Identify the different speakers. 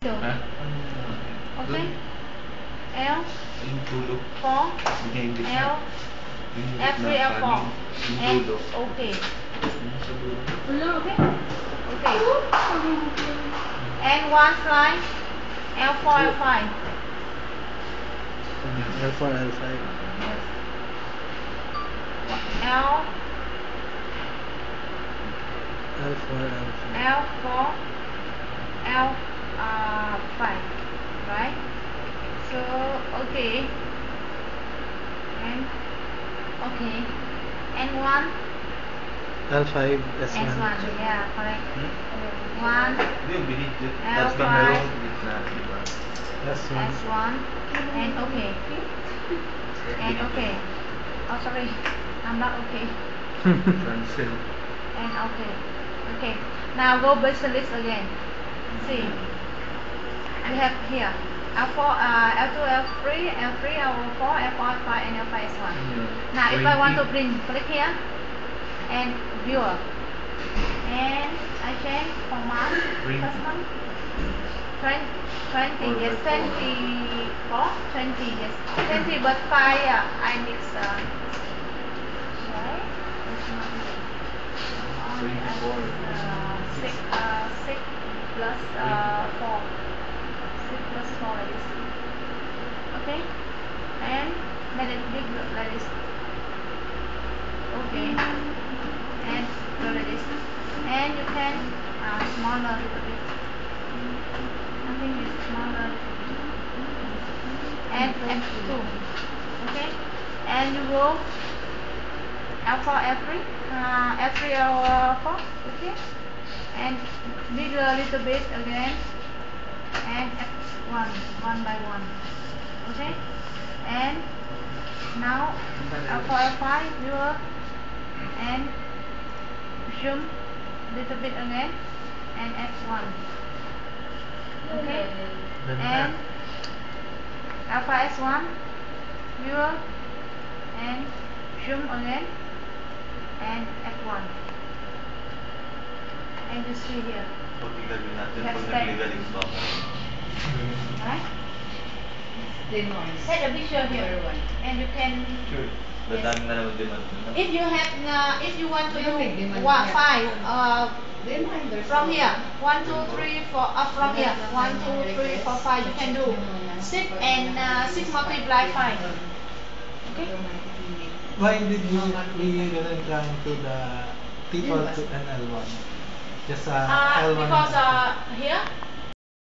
Speaker 1: Ha?
Speaker 2: Okay. L
Speaker 1: Yung dulo.
Speaker 2: 4
Speaker 1: Binaibig na.
Speaker 2: L
Speaker 1: Yung
Speaker 2: F3
Speaker 1: na
Speaker 2: F4
Speaker 1: kanin. Yung
Speaker 2: and
Speaker 1: dulo.
Speaker 2: okay.
Speaker 1: Yung sa dulo.
Speaker 2: Okay. Okay. And one slide L4 L5.
Speaker 3: L4, L5.
Speaker 2: Yes. L
Speaker 3: L4, L5.
Speaker 2: L4 L5, right? So okay. And okay. And one
Speaker 3: L5, S1.
Speaker 2: S1, yeah, correct.
Speaker 1: Hmm?
Speaker 2: One
Speaker 1: Hindi yung binidyo.
Speaker 2: L5.
Speaker 1: Tapos na meron gitna, diba?
Speaker 3: S1.
Speaker 2: S1 and okay. And okay. Oh sorry, I'm not okay.
Speaker 1: Cancel.
Speaker 2: And okay. Okay. Now go basic list again. See. We have here L4, L2, L3, L3, L4, L4, L5, and L5 S1. Now if I want to print, click here and viewer. And I change format custom 20, yes, 24, 20, yes, 20, but 5, I mix, right?
Speaker 1: 24.
Speaker 2: 6 plus 4. 6 plus 4 like this. Okay? And let it big like this. Okay. And go like this. And you can smaller a little bit. I think it's smaller a little bit. And F2. Okay? And you go L4, F3, F3, L4, okay? And bigger a little bit again. And F1, one by one. Okay? And now L4, L5, viewer, and zoom little bit again, and F1. Okay? And L5, S1, viewer, and zoom again, and F1. And you see here.
Speaker 1: Pag igalin natin,
Speaker 2: Yes,
Speaker 1: pag
Speaker 2: that-
Speaker 1: nagligaling ba?
Speaker 2: Right?
Speaker 4: Then one.
Speaker 2: Take a picture here, and you can.
Speaker 1: Sure.
Speaker 2: Yes.
Speaker 1: Dadami na naman demand.
Speaker 2: If you have, if you want to
Speaker 4: Yeah,
Speaker 2: do
Speaker 4: make demand
Speaker 2: one
Speaker 4: here.
Speaker 2: five,
Speaker 4: Then there's
Speaker 2: from
Speaker 4: no-
Speaker 2: here, 1, 2, 3, 4, from here, 1, 2, 3, 4, 5, you can do 6 and 6 multiply 5. Okay?
Speaker 3: Why did we didn't run to the T12 and L1? Just L1.
Speaker 2: Because here